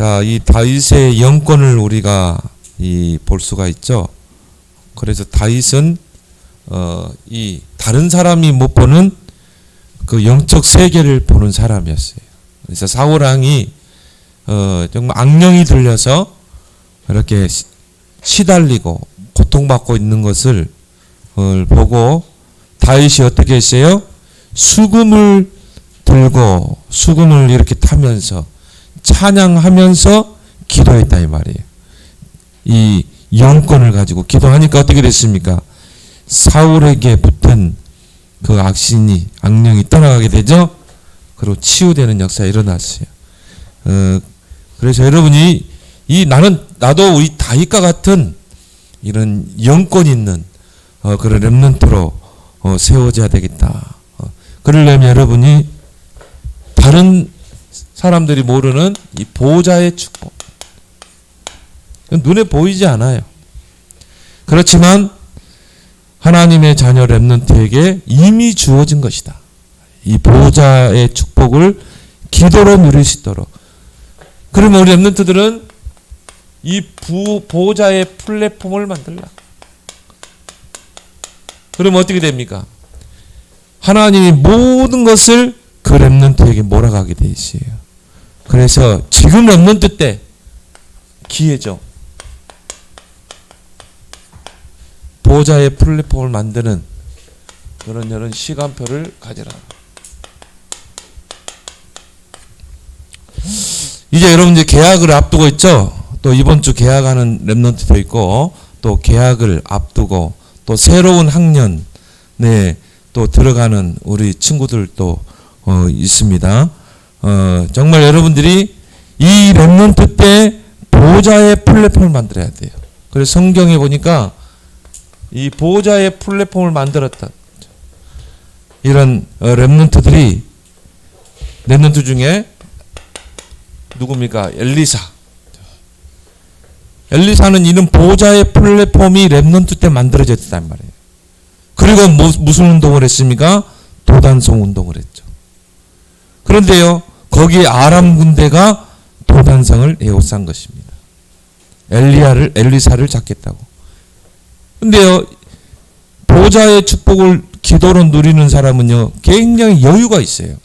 자, 이 다윗의 영권을 우리가 볼 수가 있죠. 그래서 다윗은 이 다른 사람이 못 보는 그 영적 세계를 보는 사람이었어요. 그래서 사울 왕이 정말 악령이 들려서 이렇게 시달리고 고통받고 있는 것을 보고 다윗이 어떻게 했어요? 수금을 들고 수금을 이렇게 타면서 찬양하면서 기도했다 이 말이에요. 이 영권을 가지고 기도하니까 어떻게 됐습니까? 사울에게 붙은 그 악령이 떠나가게 되죠. 그리고 치유되는 역사가 일어났어요. 그래서 여러분이 나도 우리 다윗과 같은 이런 영권 있는 그런 렘넌트로 세워져야 되겠다. 그러려면 여러분이 다른 사람들이 모르는 이 보호자의 축복. 눈에 보이지 않아요. 그렇지만 하나님의 자녀 렘넌트에게 이미 주어진 것이다. 이 보호자의 축복을 기도로 누릴 수 있도록. 그러면 우리 렘넌트들은 이 보호자의 플랫폼을 만들라. 그러면 어떻게 됩니까? 하나님이 모든 것을 그 렘넌트에게 몰아가게 돼 있어요. 그래서 지금 렘넌트 때 기회죠. 보호자의 플랫폼을 만드는 그런 시간표를 가져라. 이제 여러분 이제 계약을 앞두고 있죠. 또 이번 주 계약하는 렘넌트도 있고 또 계약을 앞두고 또 새로운 학년에 또 들어가는 우리 친구들도 있습니다. 정말 여러분들이 이 렘넌트 때 보호자의 플랫폼을 만들어야 돼요. 그래서 성경에 보니까 이 보호자의 플랫폼을 만들었다. 이런 렘넌트 중에 누굽니까? 엘리사는 이런 보호자의 플랫폼이 렘넌트 때 만들어졌단 말이에요. 그리고 무슨 운동을 했습니까? 도단성 운동을 했죠. 그런데요, 거기에 아람 군대가 도단성을 에워싼 것입니다. 엘리사를 잡겠다고. 근데요, 보호자의 축복을 기도로 누리는 사람은요, 굉장히 여유가 있어요.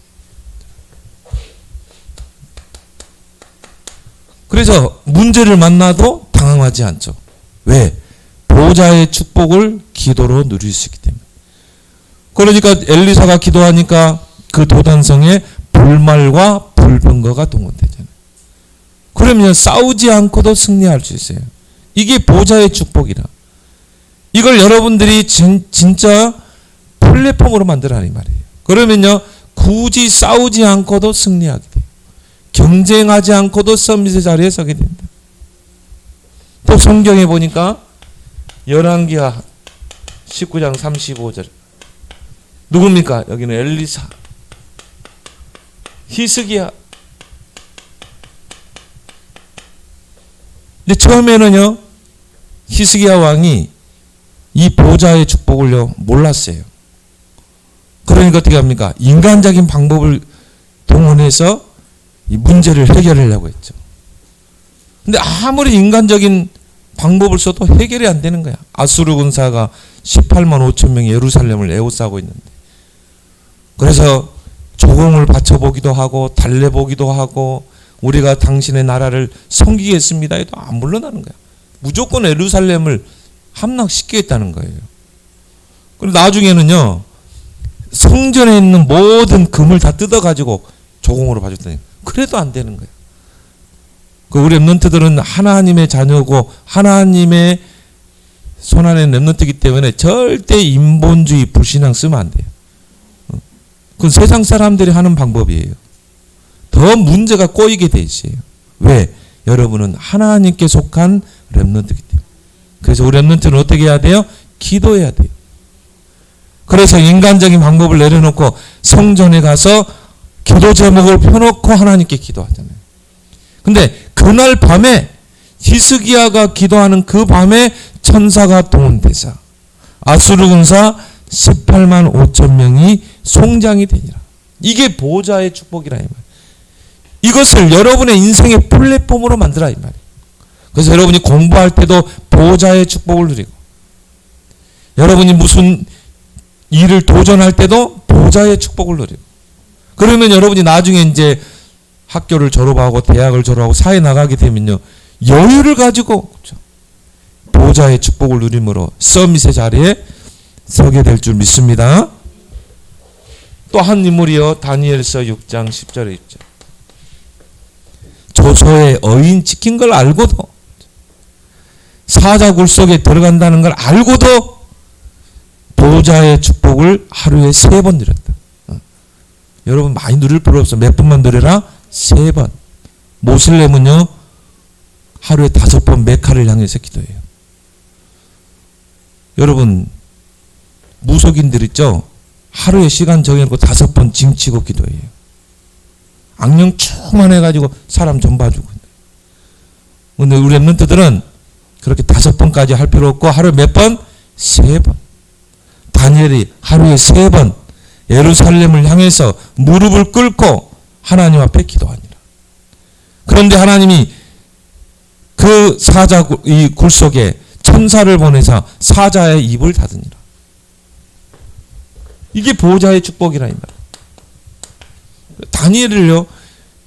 그래서 문제를 만나도 당황하지 않죠. 왜? 보호자의 축복을 기도로 누릴 수 있기 때문에. 그러니까 엘리사가 기도하니까 그 도단성에 불말과 불병거가 동원되잖아요. 그러면 싸우지 않고도 승리할 수 있어요. 이게 보호자의 축복이라. 이걸 여러분들이 진짜 플랫폼으로 만들라는 말이에요. 그러면요, 굳이 싸우지 않고도 승리하게 돼요. 경쟁하지 않고도 서밋의 자리에 서게 됩니다. 또 성경에 보니까 열왕기하 19장 35절 누굽니까? 여기는 엘리사, 히스기야. 근데 처음에는요, 히스기야 왕이 이 보호자의 축복을요 몰랐어요. 그러니까 어떻게 합니까? 인간적인 방법을 동원해서 이 문제를 해결하려고 했죠. 근데 아무리 인간적인 방법을 써도 해결이 안 되는 거야. 아수르 군사가 18만 5천 명이 예루살렘을 에워싸고 있는데. 그래서 조공을 바쳐보기도 하고 달래보기도 하고 우리가 당신의 나라를 섬기겠습니다 해도 안 물러나는 거야. 무조건 예루살렘을 함락시키겠다는 거예요. 그리고 나중에는요, 성전에 있는 모든 금을 다 뜯어가지고 조공으로 봐줬더니 그래도 안 되는 거예요. 우리 렘넌트들은 하나님의 자녀고 하나님의 손안에 렘넌트이기 때문에 절대 인본주의 불신앙 쓰면 안 돼요. 그건 세상 사람들이 하는 방법이에요. 더 문제가 꼬이게 돼 있어요. 왜? 여러분은 하나님께 속한 렘넌트이기 때문에. 그래서 우리 렘넌트는 어떻게 해야 돼요? 기도해야 돼요. 그래서 인간적인 방법을 내려놓고 성전에 가서 기도 제목을 펴놓고 하나님께 기도하잖아요. 근데 그날 밤에 히스기야가 기도하는 그 밤에 천사가 동원돼서 아수르 군사 18만 5천 명이 송장이 되니라. 이게 보호자의 축복이라 이 말. 이것을 여러분의 인생의 플랫폼으로 만들라 이 말이에요. 그래서 여러분이 공부할 때도 보좌의 축복을 누리고, 여러분이 무슨 일을 도전할 때도 보좌의 축복을 누리고, 그러면 여러분이 나중에 이제 학교를 졸업하고 대학을 졸업하고 사회 나가게 되면요, 여유를 가지고 보좌의 축복을 누림으로 서밋의 자리에 서게 될 줄 믿습니다. 또 한 인물이요, 다니엘서 6장 10절에 있죠. 조소의 어인 지킨 걸 알고도, 사자굴 속에 들어간다는 걸 알고도 보좌의 축복을 하루에 3번 누렸다. 여러분 많이 누릴 필요 없어. 몇 번만 누려라? 3번. 모슬렘은요, 하루에 5번 메카를 향해서 기도해요. 여러분, 무속인들 있죠? 하루에 시간 정해놓고 5번 징치고 기도해요. 악령 충만해가지고 사람 좀 봐주고. 근데 우리 랩런트들은 그렇게 5번까지 할 필요 없고 하루에 몇 번? 3번. 다니엘이 하루에 3번 예루살렘을 향해서 무릎을 꿇고 하나님 앞에 기도하니라. 그런데 하나님이 그 사자굴, 이 굴 속에 천사를 보내사 사자의 입을 닫으니라. 이게 보호자의 축복이라 이 말이에요. 다니엘을요,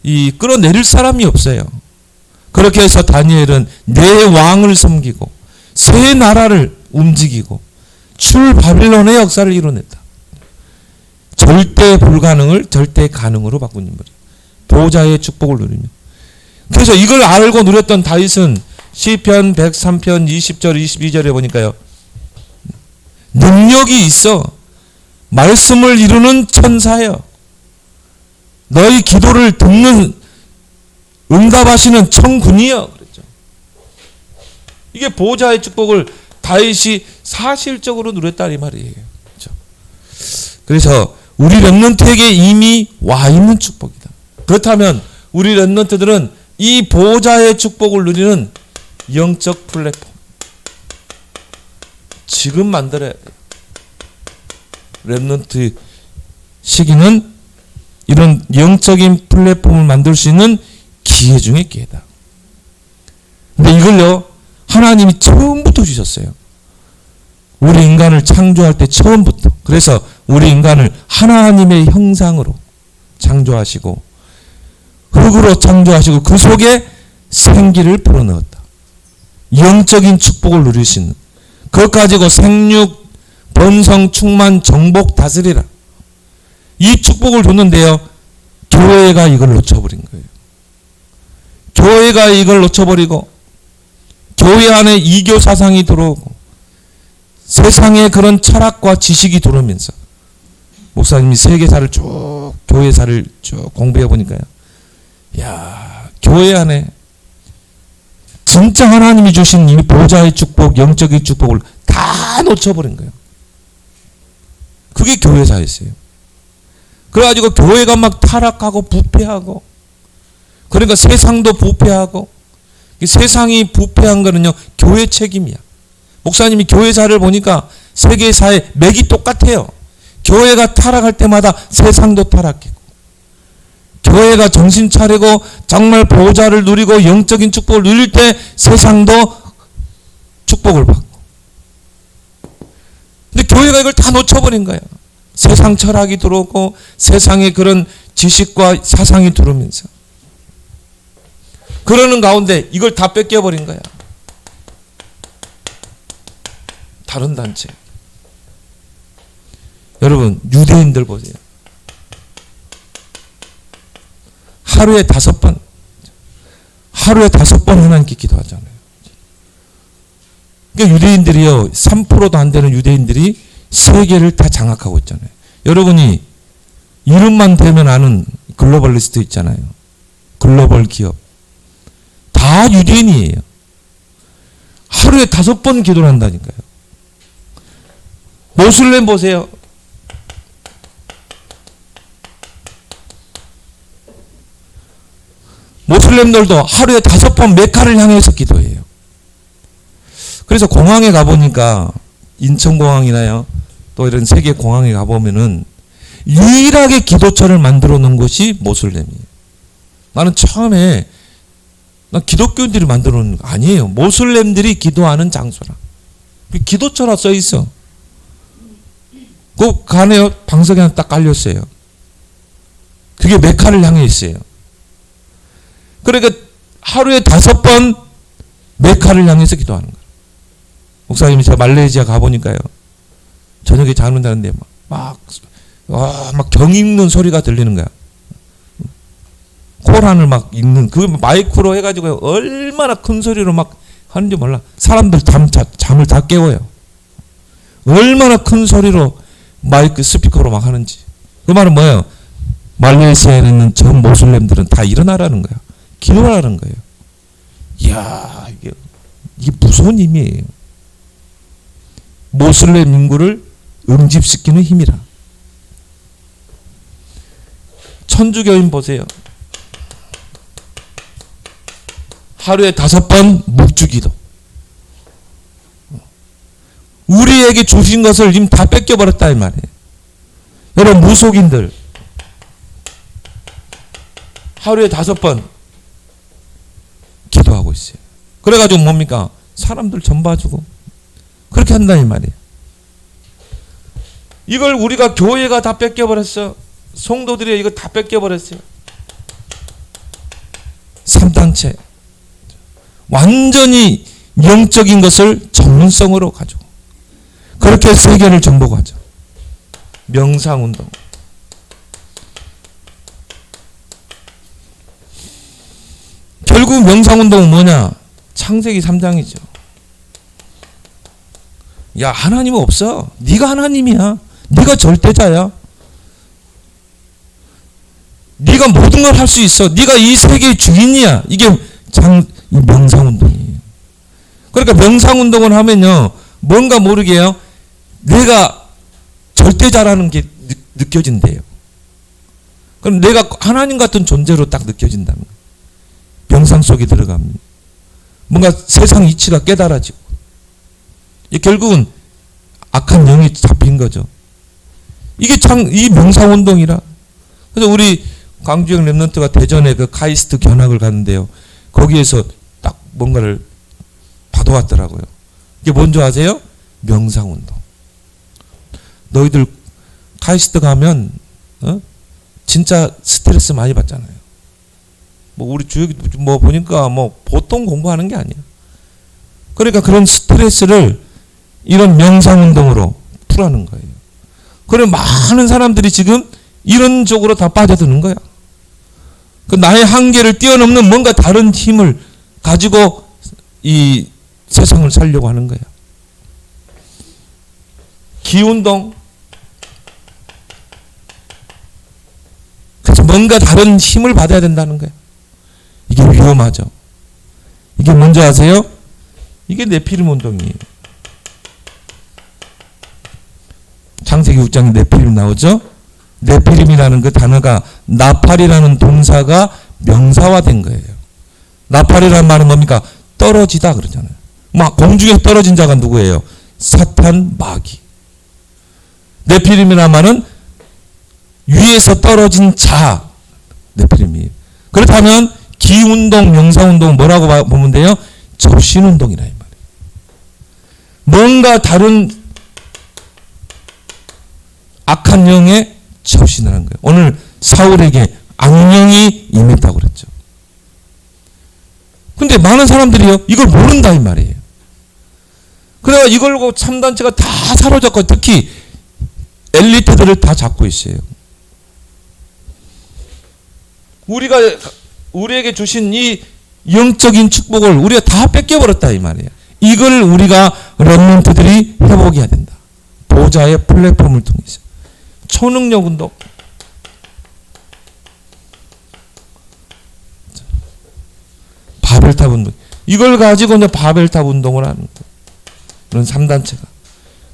이 끌어내릴 사람이 없어요. 그렇게 해서 다니엘은 네 왕을 섬기고 세 나라를 움직이고 출바빌론의 역사를 이뤄냈다. 절대 불가능을 절대 가능으로 바꾼 인물이에요. 보호자의 축복을 누리며. 그래서 이걸 알고 누렸던 다윗은 시편 103편 20절 22절에 보니까요, 능력이 있어 말씀을 이루는 천사여, 너희 기도를 듣는 응답하시는 천군이여 그랬죠. 이게 보호자의 축복을 다윗이 사실적으로 누렸다 이 말이에요. 그렇죠? 그래서 우리 렘넌트에게 이미 와 있는 축복이다. 그렇다면 우리 렘넌트들은 이 보호자의 축복을 누리는 영적 플랫폼 지금 만들어야 돼요. 렘넌트 시기는 이런 영적인 플랫폼을 만들 수 있는 기회 중에 기회다. 근데 이걸요, 하나님이 처음부터 주셨어요. 우리 인간을 창조할 때 처음부터. 그래서 우리 인간을 하나님의 형상으로 창조하시고 흙으로 창조하시고 그 속에 생기를 불어넣었다. 영적인 축복을 누릴 수 있는, 그것 가지고 생육, 번성, 충만, 정복, 다스리라. 이 축복을 줬는데요, 교회가 이걸 놓쳐버린 거예요. 교회가 이걸 놓쳐버리고 교회 안에 이교 사상이 들어오고 세상의 그런 철학과 지식이 들어오면서, 목사님이 세계사를 쭉, 교회사를 쭉 공부해 보니까요, 야, 교회 안에 진짜 하나님이 주신 이 보좌의 축복, 영적인 축복을 다 놓쳐버린 거예요. 그게 교회사였어요. 그래가지고 교회가 막 타락하고 부패하고, 그러니까 세상도 부패하고, 세상이 부패한 거는요, 교회 책임이야. 목사님이 교회사를 보니까 세계사의 맥이 똑같아요. 교회가 타락할 때마다 세상도 타락했고, 교회가 정신 차리고 정말 보호자를 누리고 영적인 축복을 누릴 때 세상도 축복을 받고. 근데 교회가 이걸 다 놓쳐버린 거예요. 세상 철학이 들어오고 세상의 그런 지식과 사상이 들어오면서, 그러는 가운데 이걸 다 뺏겨버린 거야. 다른 단체. 여러분, 유대인들 보세요. 하루에 5번 하나님께 기도하잖아요. 그러니까 유대인들이요, 3%도 안 되는 유대인들이 세계를 다 장악하고 있잖아요. 여러분이 이름만 대면 아는 글로벌리스트 있잖아요. 글로벌 기업. 다 유대인이에요. 하루에 5번 기도를 한다니까요. 모슬렘 보세요. 모슬렘들도 하루에 5번 메카를 향해서 기도해요. 그래서 공항에 가보니까, 인천공항이나요, 또 이런 세계 공항에 가보면은 유일하게 기도처를 만들어 놓은 곳이 모슬렘이에요. 나는 처음에 난 기독교인들이 만들어 놓은 거 아니에요. 모슬렘들이 기도하는 장소라. 기도처라 써 있어. 그 간에 방석에 하나 딱 깔렸어요. 그게 메카를 향해 있어요. 그러니까 하루에 5번 메카를 향해서 기도하는 거예요. 목사님이 제가 말레이시아 가보니까요. 저녁에 잠을 자는데 막 경 읽는 소리가 들리는 거야. 코란을 막 읽는, 그 마이크로 해가지고 얼마나 큰 소리로 막 하는지 몰라. 사람들 잠을 다 깨워요. 얼마나 큰 소리로 마이크 스피커로 막 하는지. 그 말은 뭐예요? 말레이시아에 있는 전 모슬렘들은 다 일어나라는 거야. 기도하라는 거예요. 이야, 이게 무서운 힘이에요. 모슬렘 인구를 응집시키는 힘이라. 천주교인 보세요. 하루에 5번 묵주기도. 우리에게 주신 것을 지금 다 뺏겨버렸다 이 말이에요. 여러분 무속인들 하루에 5번 기도하고 있어요. 그래가지고 뭡니까? 사람들 전 봐주고 그렇게 한다 이 말이에요. 이걸 우리가 교회가 다 뺏겨버렸어. 성도들이 이거 다 뺏겨버렸어요. 3단체 완전히 영적인 것을 전문성으로 가지고 그렇게 세계를 정복하죠. 명상운동. 결국 명상운동은 뭐냐? 창세기 3장이죠. 야, 하나님은 없어. 네가 하나님이야. 네가 절대자야. 네가 모든 걸 할 수 있어. 네가 이 세계의 주인이야. 이게 이 명상운동이에요. 그러니까 명상운동을 하면요, 뭔가 모르게요, 내가 절대자라는 게 느껴진대요. 그럼 내가 하나님 같은 존재로 딱 느껴진다는 거예요. 명상 속에 들어가면 뭔가 세상 이치가 깨달아지고, 결국은 악한 영이 잡힌 거죠. 이게 참 이 명상운동이라. 그래서 우리 광주형 랩런트가 대전에 그 카이스트 견학을 갔는데요. 거기에서 딱 뭔가를 받아왔더라고요. 이게 뭔지 아세요? 명상운동. 너희들 카이스트 가면 진짜 스트레스 많이 받잖아요. 뭐 우리 주역이 뭐 보니까 뭐 보통 공부하는 게 아니야. 그러니까 그런 스트레스를 이런 명상운동으로 풀어하는 거예요. 그래 많은 사람들이 지금 이런 쪽으로 다 빠져드는 거야. 그 나의 한계를 뛰어넘는 뭔가 다른 힘을 가지고 이 세상을 살려고 하는 거야. 기운동. 그래서 뭔가 다른 힘을 받아야 된다는 거야. 이게 위험하죠. 이게 뭔지 아세요? 이게 네피림 운동이에요. 창세기 6장에 네피림 나오죠? 네피림이라는 그 단어가 나팔이라는 동사가 명사화된 거예요. 나팔이라는 말은 뭡니까? 떨어지다 그러잖아요. 막 공중에 떨어진 자가 누구예요? 사탄, 마귀. 네피림이라는 말은 위에서 떨어진 자, 네피림이에요. 그렇다면 기운동, 명상운동 뭐라고 보면 돼요? 접신운동이라 이 말이에요. 뭔가 다른 악한 영에 접신을 한 거예요. 오늘 사울에게 악령이 임했다고 그랬죠. 근데 많은 사람들이요, 이걸 모른다 이 말이에요. 그래가 이걸 보고 참단체가 다 사로잡고 특히 엘리트들을 다 잡고 있어요. 우리에게 주신 이 영적인 축복을 우리가 다 뺏겨버렸다 이 말이에요. 이걸 우리가 렘넌트들이 회복해야 된다. 보좌의 플랫폼을 통해서. 초능력 운동. 바벨탑 운동. 이걸 가지고 이제 바벨탑 운동을 하는 거예요. 그런 3단체가.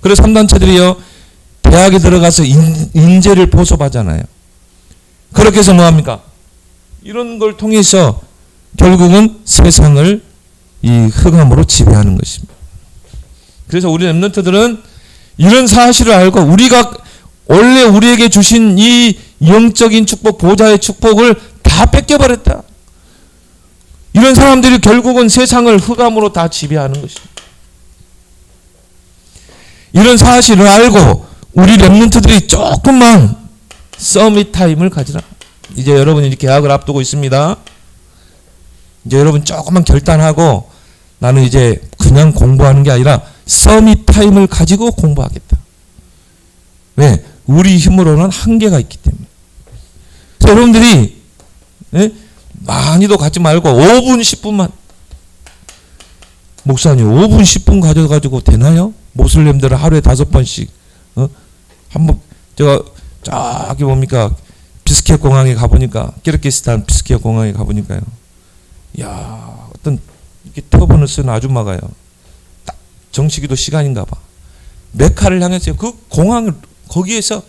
그래서 3단체들이요, 대학에 들어가서 인재를 보sob하잖아요. 그렇게 해서 뭐합니까? 이런 걸 통해서 결국은 세상을 이 흑암으로 지배하는 것입니다. 그래서 우리 렘넌트들은 이런 사실을 알고 우리가 원래 우리에게 주신 이 영적인 축복, 보좌의 축복을 다 다 뺏겨버렸다. 이런 사람들이 결국은 세상을 흑암으로 다 지배하는 것입니다. 이런 사실을 알고 우리 렘넌트들이 조금만 서밋 타임을 가지라. 이제 여러분이 개학을 앞두고 있습니다. 이제 여러분 조금만 결단하고 나는 이제 그냥 공부하는 게 아니라 서밋 타임을 가지고 공부하겠다. 왜? 우리 힘으로는 한계가 있기 때문에. 그래서 여러분들이 많이도 갖지 말고 5분 10분만. 목사님 5분 10분 가져가지고 되나요? 모슬렘들은 하루에 5번씩 한번 제가 저기 뭡니까 비스켓 공항에 가보니까 키르기스탄 비스켓 공항에 가보니까요. 야 어떤 이렇게 터번을 쓴 아줌마가요. 딱 정식기도 시간인가 봐. 메카를 향해서 그 공항을 거기에서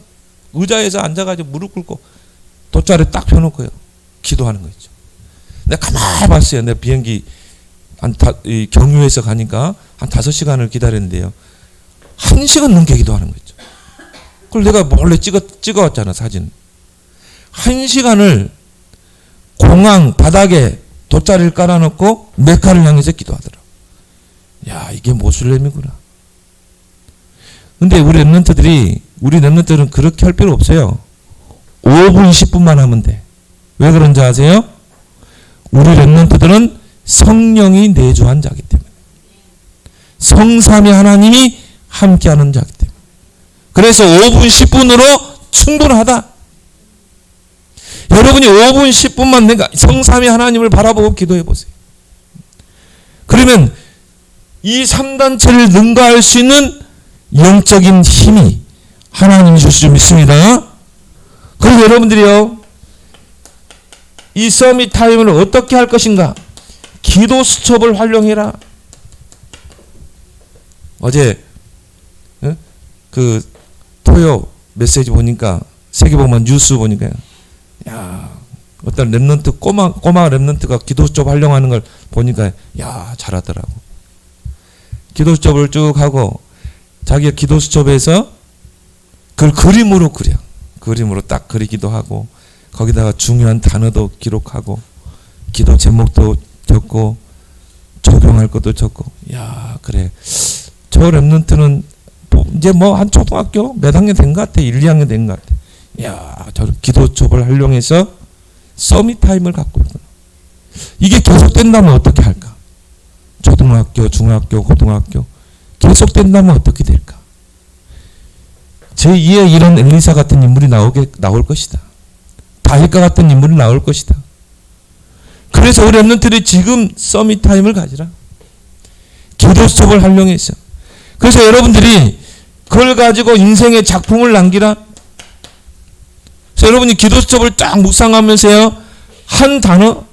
의자에서 앉아가지고 무릎 꿇고 돗자리 딱 펴놓고요. 기도하는 거 있죠. 내가 가만히 봤어요. 내 비행기 경유해서 가니까 한 5시간을 기다렸는데요. 1시간 넘게 기도하는 거 있죠. 그걸 내가 몰래 찍어왔잖아, 사진. 1시간을 공항 바닥에 돗자리를 깔아놓고 메카를 향해서 기도하더라. 야, 이게 모슬렘이구나. 근데 우리 렘넌트들은 그렇게 할 필요 없어요. 5분, 10분만 하면 돼. 왜 그런지 아세요? 우리 렘넌트들은 성령이 내주한 자기 때문에. 성삼위 하나님이 함께하는 자기 때문에. 그래서 5분, 10분으로 충분하다. 여러분이 5분, 10분만 내가 성삼위 하나님을 바라보고 기도해 보세요. 그러면 이 3단체를 능가할 수 있는 영적인 힘이 하나님이 주실 줄 믿습니다. 그리고 여러분들이요, 이 서밋 타임을 어떻게 할 것인가? 기도 수첩을 활용해라. 어제 그 토요 메시지 보니까 세계복음화 뉴스 보니까요. 야, 어떤 렘넌트 꼬마 렘넌트가 기도 수첩 활용하는 걸 보니까 야, 잘하더라고. 기도 수첩을 쭉 하고 자기가 기도 수첩에서 그걸 그림으로 그려. 그림으로 딱 그리기도 하고 거기다가 중요한 단어도 기록하고 기도 제목도 적고 적용할 것도 적고. 야, 그래. 저 렘넌트는 이제 뭐 한 초등학교 몇 학년 된 것 같아. 1, 2학년 된 것 같아. 야, 저 기도 수첩을 활용해서 서밋 타임을 갖고 있구나. 이게 계속된다면 어떻게 할까? 초등학교, 중학교, 고등학교 계속된다면 어떻게 될까? 제2의 이런 엘리사 같은 인물이 나올 것이다. 다윗과 같은 인물이 나올 것이다. 그래서 우리 렘넌트들이 지금 서밋 타임을 가지라. 기도 수첩을 활용해서. 그래서 여러분들이 그걸 가지고 인생의 작품을 남기라. 그래서 여러분이 기도 수첩을 쫙 묵상하면서요, 한 단어,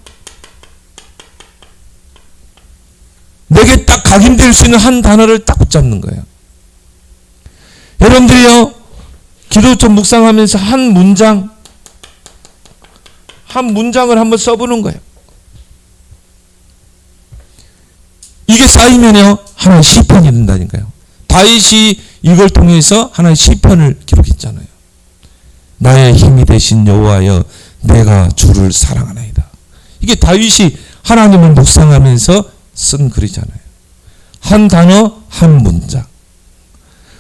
내게 딱 각인될 수 있는 한 단어를 딱 붙잡는 거예요. 여러분들이요, 기도 수첩 묵상하면서 한 문장을 한번 써보는 거예요. 이게 쌓이면요, 하나의 시편이 된다니까요. 다윗이 이걸 통해서 하나의 시편을 기록했잖아요. 나의 힘이 되신 여호와여, 내가 주를 사랑하나이다. 이게 다윗이 하나님을 묵상하면서 쓴 글이잖아요. 한 단어, 한 문장.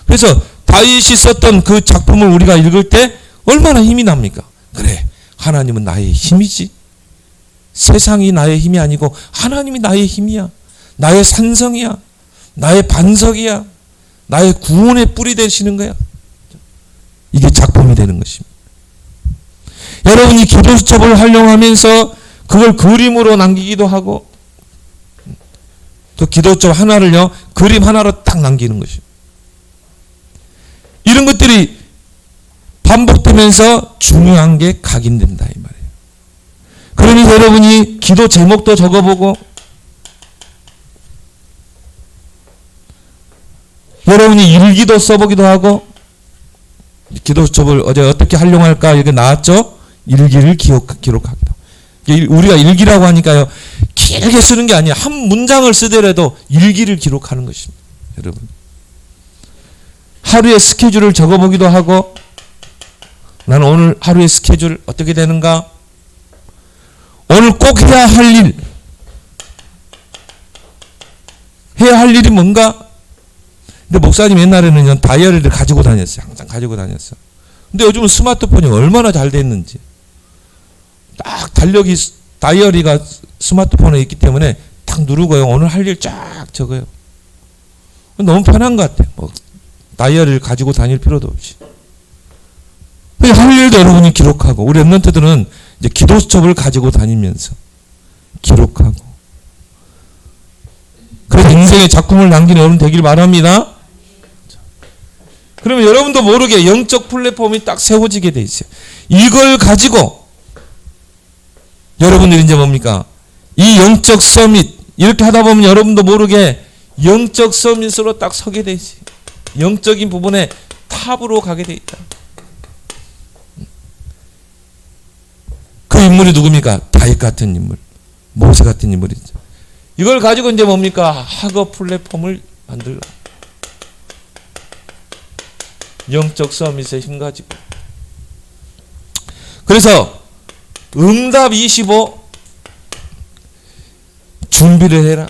그래서 다윗이 썼던 그 작품을 우리가 읽을 때 얼마나 힘이 납니까? 그래, 하나님은 나의 힘이지. 세상이 나의 힘이 아니고 하나님이 나의 힘이야. 나의 산성이야. 나의 반석이야. 나의 구원의 뿌리 되시는 거야. 이게 작품이 되는 것입니다. 여러분이 기도 수첩을 활용하면서 그걸 그림으로 남기기도 하고, 그 기도 수첩 하나를요, 그림 하나로 딱 남기는 것입니다. 이런 것들이 반복되면서 중요한 게 각인된다, 이 말이에요. 그러니 여러분이 기도 제목도 적어보고, 여러분이 일기도 써보기도 하고, 기도 수첩을 어제 어떻게 활용할까 여기 나왔죠? 일기를 기록하기도. 우리가 일기라고 하니까요, 길게 쓰는 게 아니에요. 한 문장을 쓰더라도 일기를 기록하는 것입니다. 여러분, 하루의 스케줄을 적어보기도 하고, 나는 오늘 하루의 스케줄 어떻게 되는가? 오늘 꼭 해야 할 일, 해야 할 일이 뭔가? 근데 목사님 옛날에는 다이어리를 가지고 다녔어요. 항상 가지고 다녔어. 근데 요즘은 스마트폰이 얼마나 잘 됐는지. 딱 달력이, 다이어리가 스마트폰에 있기 때문에 딱 누르고요. 오늘 할 일 쫙 적어요. 너무 편한 것 같아요. 뭐 다이어리를 가지고 다닐 필요도 없이. 할 일도 여러분이 기록하고, 우리 랩런트들은 이제 기도수첩을 가지고 다니면서 기록하고. 그래서 인생의 작품을 남기는 여러분 되길 바랍니다. 그러면 여러분도 모르게 영적 플랫폼이 딱 세워지게 돼 있어요. 이걸 가지고 여러분들이 이제 뭡니까? 이 영적 서밋, 이렇게 하다 보면 여러분도 모르게 영적 서밋으로 딱 서게 돼 있어요. 영적인 부분에 탑으로 가게 돼 있다. 그 인물이 누굽니까? 다윗 같은 인물, 모세 같은 인물이죠. 이걸 가지고 이제 뭡니까? 학업 플랫폼을 만들라. 영적 서밋에 힘 가지고. 그래서 응답 25 준비를 해라.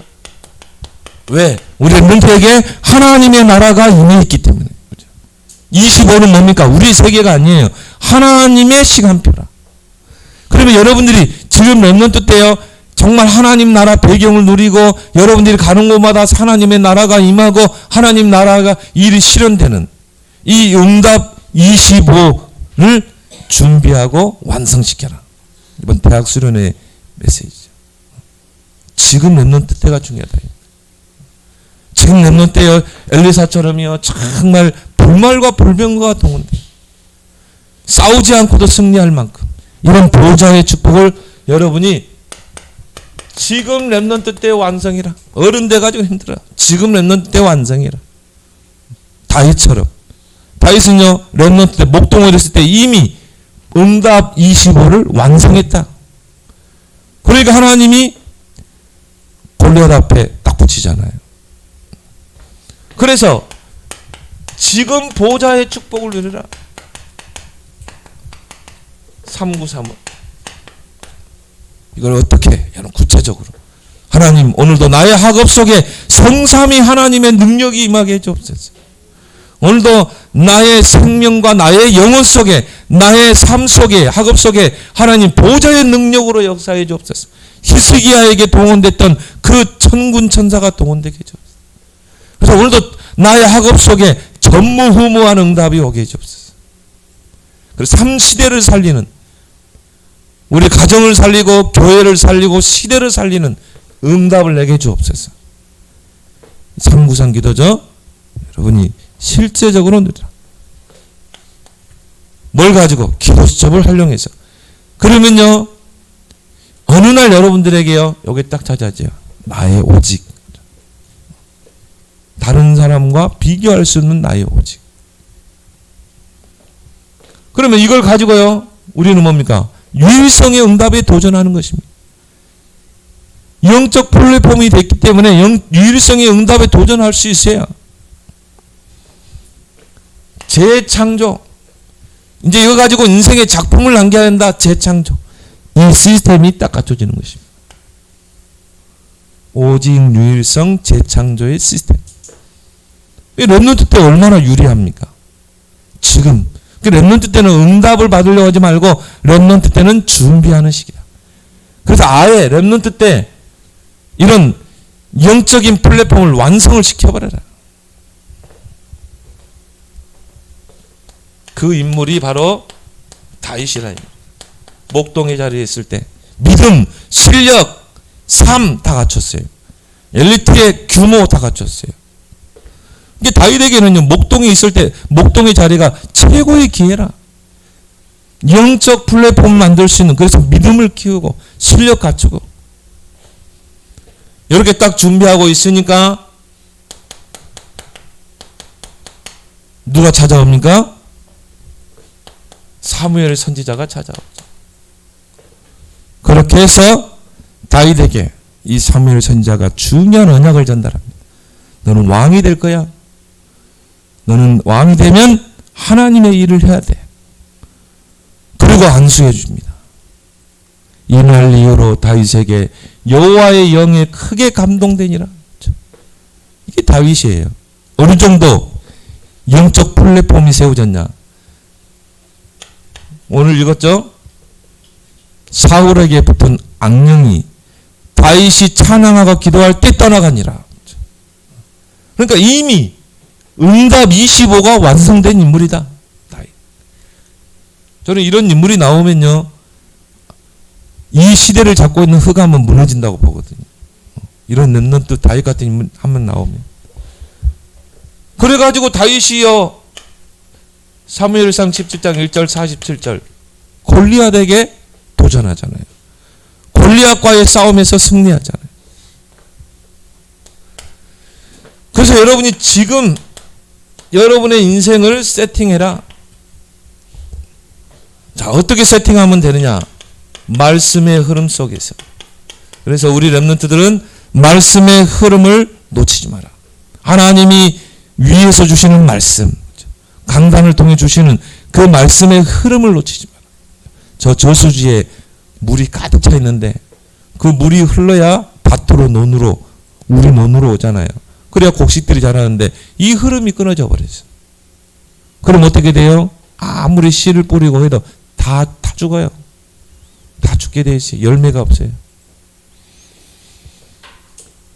왜? 우리 랩런트에게 하나님의 나라가 이미 있기 때문에. 25는 뭡니까? 우리 세계가 아니에요. 하나님의 시간표라. 그러면 여러분들이 지금 랩런트 때요, 정말 하나님 나라 배경을 누리고 여러분들이 가는 곳마다 하나님의 나라가 임하고 하나님 나라가 일이 실현되는 이 응답 25를 준비하고 완성시켜라. 이번 대학 수련회 메시지죠. 지금 랩런트 때가 중요하다. 지금 랩런트 때요, 엘리사처럼요, 정말 불말과 불병거가 동원돼. 싸우지 않고도 승리할 만큼 이런 보좌의 축복을 여러분이 지금 랩런트 때 완성이라. 어른 돼가지고 힘들어. 지금 랩런트 때 완성이라. 다윗처럼. 다윗은요, 랩런트 때 목동을 했을 때 이미 응답 25를 완성했다. 그러니까 하나님이 골리앗 앞에 딱 붙이잖아요. 그래서 지금 보좌의 축복을 누리라. 393원. 이걸 어떻게? 여러분 구체적으로. 하나님 오늘도 나의 학업 속에 성삼위 하나님의 능력이 임하게 해주옵소서. 오늘도 나의 생명과 나의 영혼 속에, 나의 삶 속에, 학업 속에 하나님 보좌의 능력으로 역사해 주옵소서. 히스기야에게 동원됐던 그 천군 천사가 동원되게 해주옵소서. 그래서 오늘도 나의 학업 속에 전무후무한 응답이 오게 해주옵소서. 그래서 3시대를 살리는, 우리 가정을 살리고 교회를 살리고 시대를 살리는 응답을 내게 주옵소서. 393 기도죠. 여러분이 실제적으로 누리라. 뭘 가지고? 기도수첩을 활용해서. 그러면요, 어느 날 여러분들에게요, 여기 딱 찾아져요. 나의 오직. 다른 사람과 비교할 수 없는 나의 오직. 그러면 이걸 가지고요, 우리는 뭡니까? 유일성의 응답에 도전하는 것입니다. 영적 플랫폼이 됐기 때문에 유일성의 응답에 도전할 수 있어야. 재창조. 이제 이거 가지고 인생의 작품을 남겨야 한다. 재창조. 이 시스템이 딱 갖춰지는 것입니다. 오직 유일성 재창조의 시스템. 랩런트 때 얼마나 유리합니까? 지금. 랩런트 때는 응답을 받으려고 하지 말고 랩런트 때는 준비하는 시기다. 그래서 아예 랩런트 때 이런 영적인 플랫폼을 완성을 시켜버려라. 그 인물이 바로 다윗이라. 목동의 자리에 있을 때 믿음, 실력, 삶 다 갖췄어요. 엘리트의 규모 다 갖췄어요. 이게 다윗에게는요, 목동에 있을 때 목동의 자리가 최고의 기회라. 영적 플랫폼 만들 수 있는, 그래서 믿음을 키우고 실력 갖추고 이렇게 딱 준비하고 있으니까 누가 찾아옵니까? 사무엘 선지자가 찾아오죠. 그렇게 해서 다윗에게 이 사무엘 선지자가 중요한 언약을 전달합니다. 너는 왕이 될 거야. 너는 왕이 되면 하나님의 일을 해야 돼. 그리고 안수해 줍니다. 이날 이후로 다윗에게 여호와의 영에 크게 감동되니라. 이게 다윗이에요. 어느 정도 영적 플랫폼이 세워졌냐. 오늘 읽었죠? 사울에게 붙은 악령이 다윗이 찬양하고 기도할 때 떠나가니라. 그러니까 이미 응답 25가 완성된 인물이다. 다윗. 저는 이런 인물이 나오면요, 이 시대를 잡고 있는 흑암은 무너진다고 보거든요. 이런 렘넌트 다윗 같은 인물 한 명 나오면. 그래가지고 다윗이요, 사무엘상 17장 1절 47절 골리앗에게 도전하잖아요. 골리앗과의 싸움에서 승리하잖아요. 그래서 여러분이 지금 여러분의 인생을 세팅해라. 자, 어떻게 세팅하면 되느냐? 말씀의 흐름 속에서. 그래서 우리 렘넌트들은 말씀의 흐름을 놓치지 마라. 하나님이 위에서 주시는 말씀, 강단을 통해 주시는 그 말씀의 흐름을 놓치지 마라. 저 저수지에 물이 가득 차 있는데 그 물이 흘러야 밭으로 논으로, 우리 논으로 오잖아요. 그래야 곡식들이 자라는데 이 흐름이 끊어져 버렸어요. 그럼 어떻게 돼요? 아무리 씨를 뿌리고 해도 다 죽어요. 다 죽게 돼 있어요. 열매가 없어요.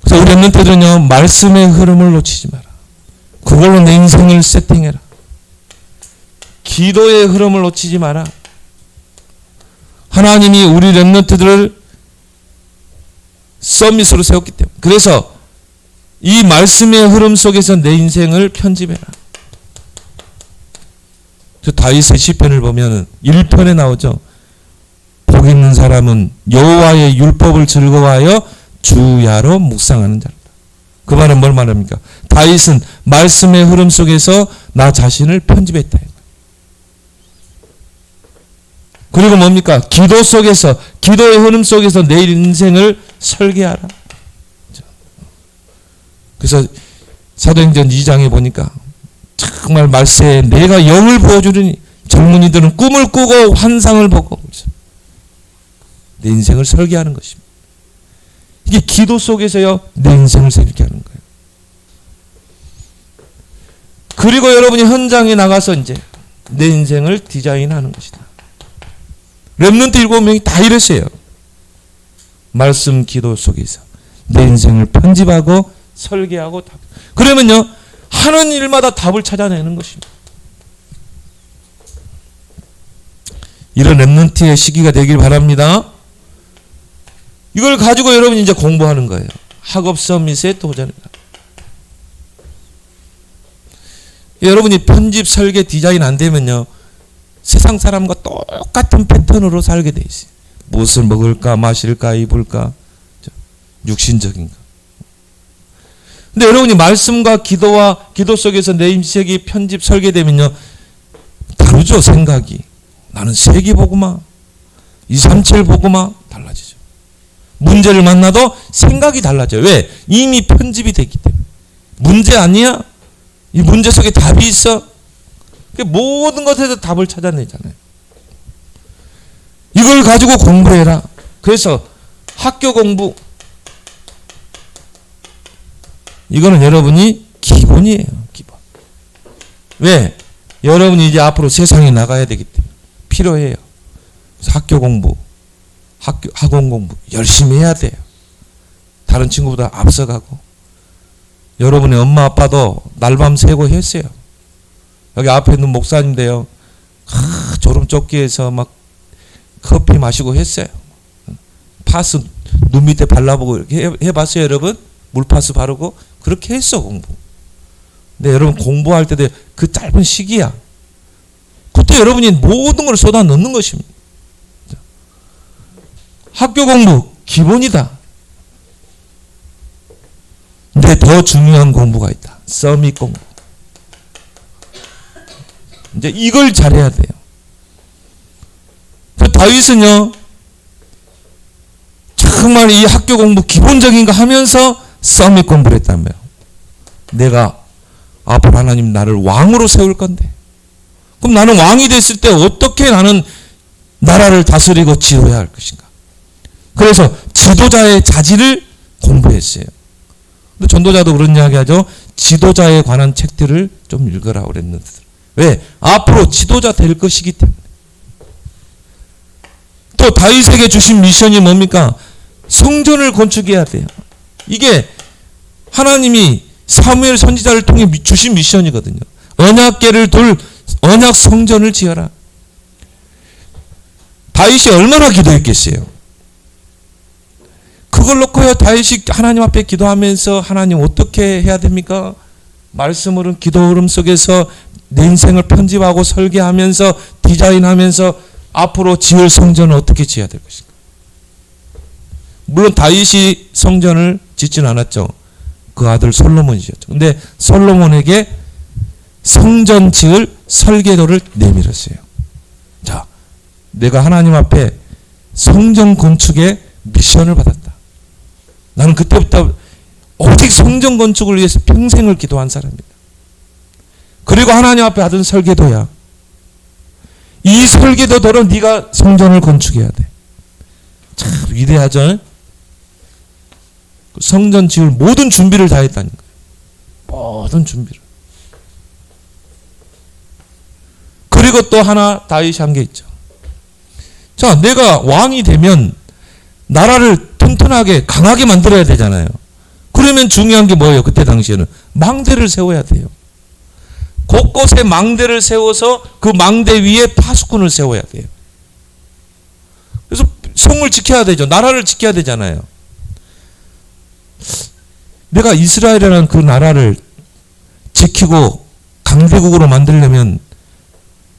그래서 우리 렘넌트들은요, 말씀의 흐름을 놓치지 마라. 그걸로 내 인생을 세팅해라. 기도의 흐름을 놓치지 마라. 하나님이 우리 렘넌트들을 서밋으로 세웠기 때문에. 그래서 이 말씀의 흐름 속에서 내 인생을 편집해라. 저 다윗의 시편을 보면 1편에 나오죠. 복 있는 사람은 여호와의 율법을 즐거워하여 주야로 묵상하는 자다. 그 말은 뭘 말합니까? 다윗은 말씀의 흐름 속에서 나 자신을 편집했다. 그리고 뭡니까? 기도 속에서, 기도의 흐름 속에서 내 인생을 설계하라. 그래서 사도행전 2장에 보니까 정말 말세에 내가 영을 부어주리니 젊은이들은 꿈을 꾸고 환상을 보고 내 인생을 설계하는 것입니다. 이게 기도 속에서요, 내 인생을 설계하는 거예요. 그리고 여러분이 현장에 나가서 이제 내 인생을 디자인하는 것이다. 렘넌트 7명이 다 이랬어요. 말씀 기도 속에서 내 인생을 편집하고 설계하고 답. 그러면요, 하는 일마다 답을 찾아내는 것입니다. 이런 렘넌트의 시기가 되길 바랍니다. 이걸 가지고 여러분이 이제 공부하는 거예요. 학업 서밋에 도전해라. 여러분이 편집, 설계, 디자인 안 되면요, 세상 사람과 똑같은 패턴으로 살게 돼 있어요. 무엇을 먹을까, 마실까, 입을까, 육신적인 거. 근데 여러분이 말씀과 기도와 기도 속에서 내 인생이 편집, 설계되면요, 다르죠, 생각이. 나는 세계 보고마, 237 보고마 달라지죠. 문제를 만나도 생각이 달라져요. 왜? 이미 편집이 됐기 때문에. 문제 아니야? 이 문제 속에 답이 있어? 모든 것에서 답을 찾아내잖아요. 이걸 가지고 공부해라. 그래서 학교 공부, 이거는 여러분이 기본이에요. 기본. 왜? 여러분이 이제 앞으로 세상에 나가야 되기 때문에 필요해요. 그래서 학교 공부, 학원 공부 열심히 해야 돼요. 다른 친구보다 앞서가고. 여러분의 엄마 아빠도 날밤 새고 했어요. 여기 앞에 있는 목사님인데요, 졸음쫓기에서 막 커피 마시고 했어요. 파스 눈 밑에 발라보고 이렇게 해봤어요, 여러분? 물파스 바르고 그렇게 했어, 공부. 근데 여러분 공부할 때도 그 짧은 시기야. 그때 여러분이 모든 걸 쏟아 넣는 것입니다. 학교 공부 기본이다. 근데 더 중요한 공부가 있다. 서밋 공부. 이제 이걸 잘해야 돼요. 그 다윗은요, 정말 이 학교 공부 기본적인 거 하면서 서밋 공부를 했다며요. 내가 앞으로 하나님 나를 왕으로 세울 건데, 그럼 나는 왕이 됐을 때 어떻게 나는 나라를 다스리고 지도해야 할 것인가? 그래서 지도자의 자질을 공부했어요. 근데 전도자도 그런 이야기 하죠. 지도자에 관한 책들을 좀 읽으라고 그랬는데. 왜? 앞으로 지도자 될 것이기 때문에. 또 다윗에게 주신 미션이 뭡니까? 성전을 건축해야 돼요. 이게 하나님이 사무엘 선지자를 통해 주신 미션이거든요. 언약궤를 둘 언약 성전을 지어라. 다윗이 얼마나 기도했겠어요. 그걸 놓고요, 다윗이 하나님 앞에 기도하면서 하나님 어떻게 해야 됩니까? 말씀 흐름, 기도 흐름 속에서 내 인생을 편집하고 설계하면서 디자인하면서 앞으로 지을 성전을 어떻게 지어야 될 것인가. 물론 다윗이 성전을 짓지는 않았죠. 그 아들 솔로몬이 지었죠. 근데 솔로몬에게 성전 지을 설계도를 내밀었어요. 자, 내가 하나님 앞에 성전 건축의 미션을 받았다. 나는 그때부터 오직 성전 건축을 위해서 평생을 기도한 사람이다. 그리고 하나님 앞에 받은 설계도야. 이 설계도대로 네가 성전을 건축해야 돼. 참 위대하죠. 성전 지을 모든 준비를 다 했다는 거예요. 모든 준비를. 그리고 또 하나 다윗이 한 게 있죠. 자, 내가 왕이 되면 나라를 튼튼하게 강하게 만들어야 되잖아요. 그러면 중요한 게 뭐예요? 그때 당시에는 망대를 세워야 돼요. 곳곳에 망대를 세워서 그 망대 위에 파수꾼을 세워야 돼요. 그래서 성을 지켜야 되죠. 나라를 지켜야 되잖아요. 내가 이스라엘이라는 그 나라를 지키고 강대국으로 만들려면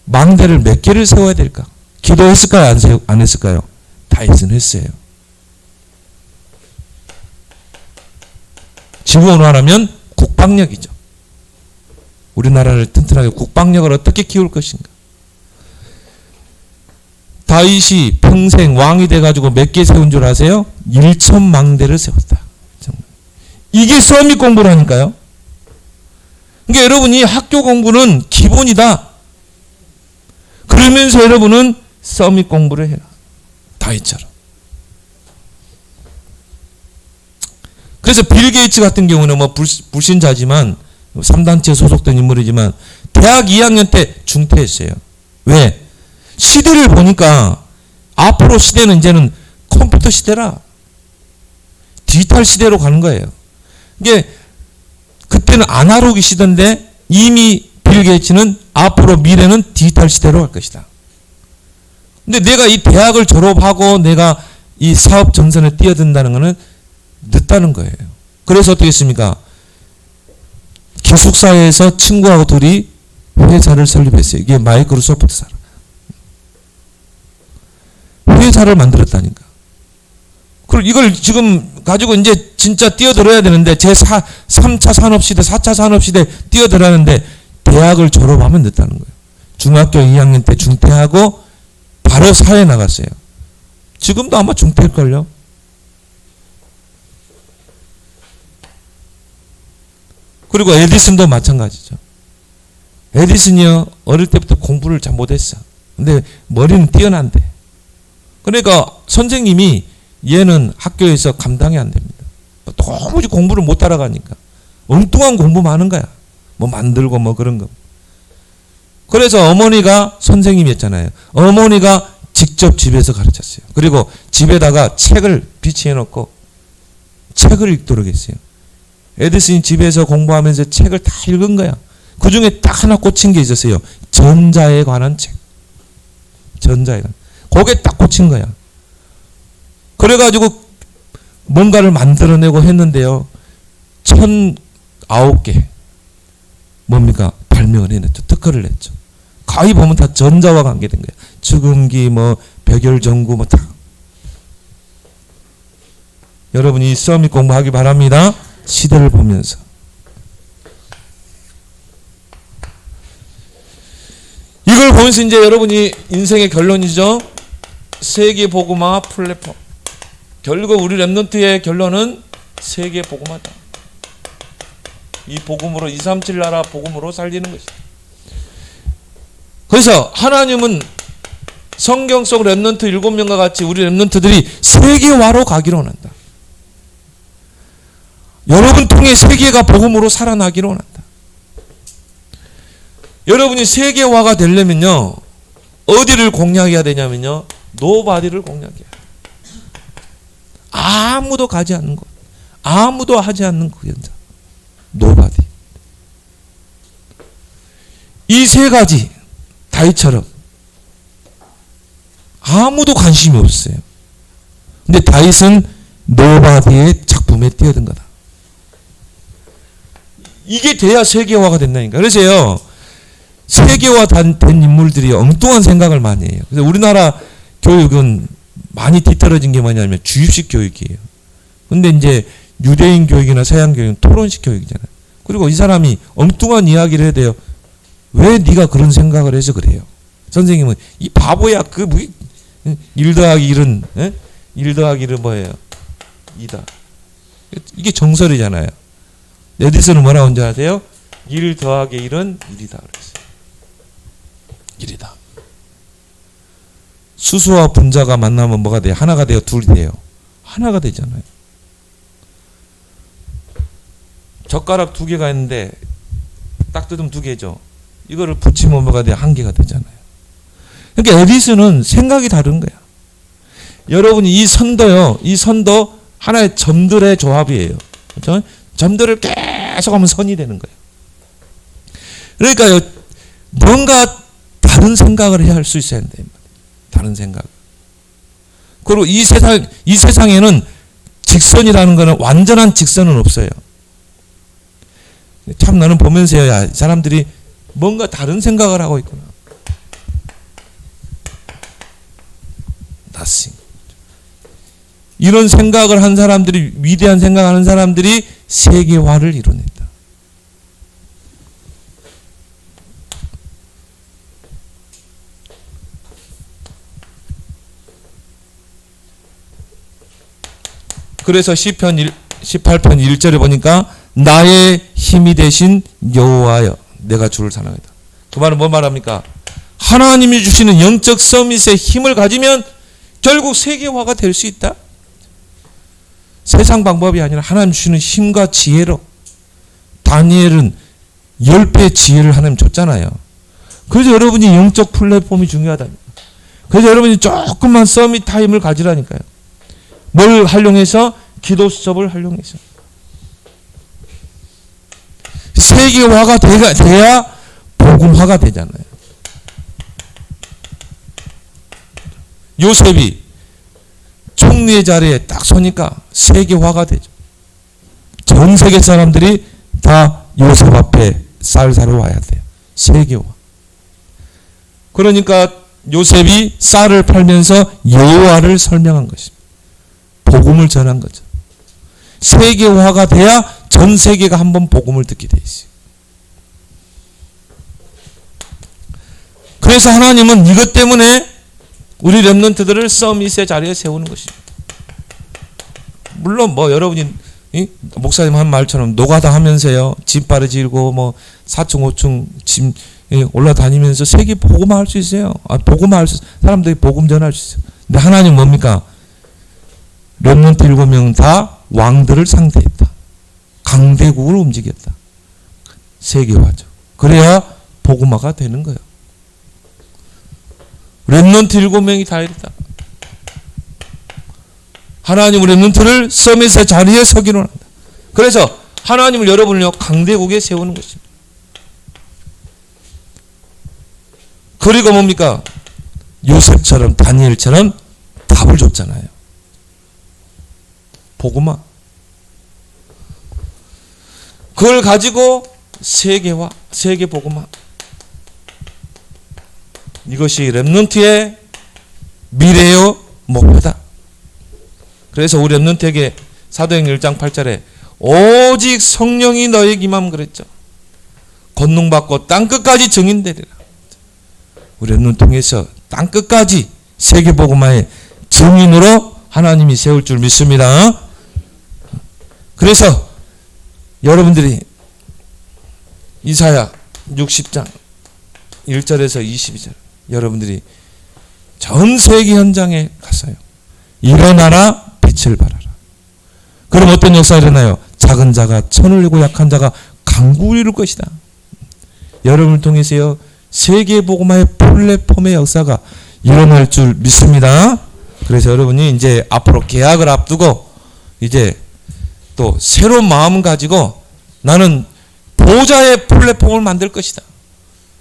망대를 몇 개를 세워야 될까? 기도했을까요? 안 했을까요? 다윗은 했어요. 지금으로 말하면 국방력이죠. 우리나라를 튼튼하게 국방력을 어떻게 키울 것인가. 다윗이 평생 왕이 돼가지고 몇 개 세운 줄 아세요? 1,000망대를 세웠다. 정말. 이게 서밋 공부라니까요. 그러니까 여러분이 학교 공부는 기본이다. 그러면서 여러분은 서밋 공부를 해라. 다윗처럼. 그래서 빌 게이츠 같은 경우는 뭐 불신자지만 3단체에 소속된 인물이지만 대학 2학년 때 중퇴했어요. 왜? 시대를 보니까 앞으로 시대는 이제는 컴퓨터 시대라. 디지털 시대로 가는 거예요. 이게 그때는 아날로그 시대인데 이미 빌 게이츠는 앞으로 미래는 디지털 시대로 갈 것이다. 근데 내가 이 대학을 졸업하고 내가 이 사업 전선에 뛰어든다는 것은 늦다는 거예요. 그래서 어떻게 했습니까? 기숙사에서 친구하고 둘이 회사를 설립했어요. 이게 마이크로소프트사라. 회사를 만들었다니까. 그리고 이걸 지금 가지고 이제 진짜 뛰어들어야 되는데 제3차 산업시대, 4차 산업시대 뛰어들었는데 대학을 졸업하면 늦다는 거예요. 중학교 2학년 때 중퇴하고 바로 사회에 나갔어요. 지금도 아마 중퇴일걸요. 그리고 에디슨도 마찬가지죠. 에디슨이요, 어릴 때부터 공부를 잘 못했어. 근데 머리는 뛰어난데. 그러니까 선생님이 얘는 학교에서 감당이 안 됩니다. 도무지 공부를 못 따라가니까. 엉뚱한 공부만 하는 거야. 뭐 만들고 뭐 그런 거. 그래서 어머니가 선생님이었잖아요. 어머니가 직접 집에서 가르쳤어요. 그리고 집에다가 책을 비치해 놓고 책을 읽도록 했어요. 에디슨이 집에서 공부하면서 책을 다 읽은 거야. 그 중에 딱 하나 꽂힌 게 있었어요. 전자에 관한 책. 전자에 관한. 거기에 딱 꽂힌 거야. 그래가지고 뭔가를 만들어내고 했는데요. 1,009개 뭡니까? 발명을 해냈죠. 특허를 냈죠. 가히 보면 다 전자와 관계된 거예요. 축음기, 뭐 백열전구, 뭐 다. 여러분이 서밋 공부하기 바랍니다. 시대를 보면서. 이걸 보면서 이제 여러분이 인생의 결론이죠. 세계 복음화 플랫폼. 결국 우리 랩넌트의 결론은 세계 복음화다. 이 복음으로 237 나라 복음으로 살리는 것이다. 그래서 하나님은 성경 속 렘넌트 7명과 같이 우리 렘넌트들이 세계화로 가기를 원한다. 여러분 통해 세계가 복음으로 살아나기를 원한다. 여러분이 세계화가 되려면요, 어디를 공략해야 되냐면요, 노바디를 공략해야 돼요. 아무도 가지 않는 곳, 아무도 하지 않는 그 현장, 노바디. 이 세 가지 다윗처럼 아무도 관심이 없어요. 근데 다윗은 노바디의 작품에 뛰어든 거다. 이게 돼야 세계화가 된다니까. 그래서요, 세계화된 인물들이 엉뚱한 생각을 많이 해요. 그래서 우리나라 교육은 많이 뒤떨어진 게 뭐냐면 주입식 교육이에요. 근데 이제 유대인 교육이나 서양 교육은 토론식 교육이잖아요. 그리고 이 사람이 엉뚱한 이야기를 해야 돼요. 왜 네가 그런 생각을 해서 그래요? 선생님은 이 바보야. 그 뭐 1 더하기 1은 1 더하기 1은 뭐예요? 2다. 이게 정설이잖아요. 에디슨은 뭐라고 한지 아세요? 1 더하기 1은 1이다 그랬어요. 1이다. 수소와 분자가 만나면 뭐가 돼요? 하나가 돼요? 둘이 돼요? 하나가 되잖아요. 젓가락 2개가 있는데 딱 뜯으면 2개죠. 이거를 붙이면 뭐가 돼요? 1개가 되잖아요. 그러니까 에디슨은 생각이 다른 거야. 여러분이 이 선도 하나의 점들의 조합이에요. 그렇죠? 점들을 계속 하면 선이 되는 거예요. 그러니까요, 뭔가 다른 생각을 해야 할 수 있어야 된다. 다른 생각. 그리고 이 세상에는 직선이라는 거는 완전한 직선은 없어요. 참 나는 보면서요, 야, 사람들이 뭔가 다른 생각을 하고 있구나. nothing. 이런 생각을 한 사람들이, 위대한 생각하는 사람들이 세계화를 이뤄낸다. 그래서 시편 18편 1절에 보니까 나의 힘이 되신 여호와여 내가 주를 사랑하다. 그 말은 뭐 말합니까? 하나님이 주시는 영적 서밋의 힘을 가지면 결국 세계화가 될 수 있다. 세상 방법이 아니라 하나님 주시는 힘과 지혜로. 다니엘은 10배의 지혜를 하나님 줬잖아요. 그래서 여러분이 영적 플랫폼이 중요하다. 그래서 여러분이 조금만 서밋 타임을 가지라니까요. 뭘 활용해서? 기도 수첩을 활용해서. 세계화가 돼야 복음화가 되잖아요. 요셉이 총리의 자리에 딱 서니까 세계화가 되죠. 전 세계 사람들이 다 요셉 앞에 쌀 사러 와야 돼요. 세계화. 그러니까 요셉이 쌀을 팔면서 여호와를 설명한 것입니다. 복음을 전한 거죠. 세계화가 돼야 전 세계가 한번 복음을 듣게 돼 있어요. 그래서 하나님은 이것 때문에 우리 렘넌트들을 서밋의 자리에 세우는 것입니다. 물론 뭐 여러분이 목사님 한 말처럼 노가다 하면서요, 짐바를 지르고 뭐 4층 5층 짐 올라다니면서 세계 복음화할 수 있어요. 복음화할 수, 사람들이 복음 전할 수 있어요. 근데 하나님 뭡니까? 렘넌트 7명 다 왕들을 상대했다. 강대국을 움직였다. 세계화죠. 그래야 복음화가 되는 거예요. 렘넌트 7명이 다 이랬다. 하나님은 렘넌트를 서밋의 자리에 서기로 한다. 그래서 하나님은 여러분을요, 강대국에 세우는 것입니다. 그리고 뭡니까? 요셉처럼 다니엘처럼 답을 줬잖아요. 복음화. 그걸 가지고 세계화, 세계 복음화. 이것이 렘넌트의 미래의 목표다. 그래서 우리 렘넌트에게 사도행전 1장 8절에 오직 성령이 너에게 임하면 그랬죠. 권능받고 땅끝까지 증인되리라. 우리 렘넌트 통해서 땅끝까지 세계 복음화의 증인으로 하나님이 세울 줄 믿습니다. 그래서 여러분들이 이사야 60장 1절에서 22절 여러분들이 전 세계 현장에 갔어요. 일어나라, 빛을 발하라. 그럼 어떤 역사가 일어나요? 작은 자가 천을 이루고 약한 자가 강국을 이룰 것이다. 여러분을 통해서요, 세계복음화의 플랫폼의 역사가 일어날 줄 믿습니다. 그래서 여러분이 이제 앞으로 개학을 앞두고 이제 또 새로운 마음을 가지고 나는 보좌의 플랫폼을 만들 것이다.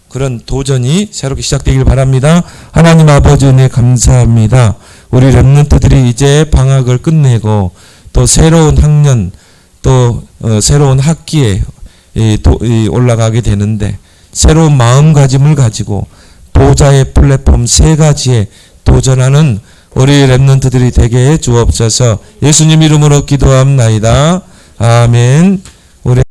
그런 도전이 새롭게 시작되길 바랍니다. 하나님 아버지 은혜 감사합니다. 우리 렘넌트들이 이제 방학을 끝내고 또 새로운 학년 또 새로운 학기에 올라가게 되는데 새로운 마음가짐을 가지고 보좌의 플랫폼 3가지에 도전하는 우리 렘넌트들이 되게 해 주옵소서. 예수님 이름으로 기도합나이다. 아멘.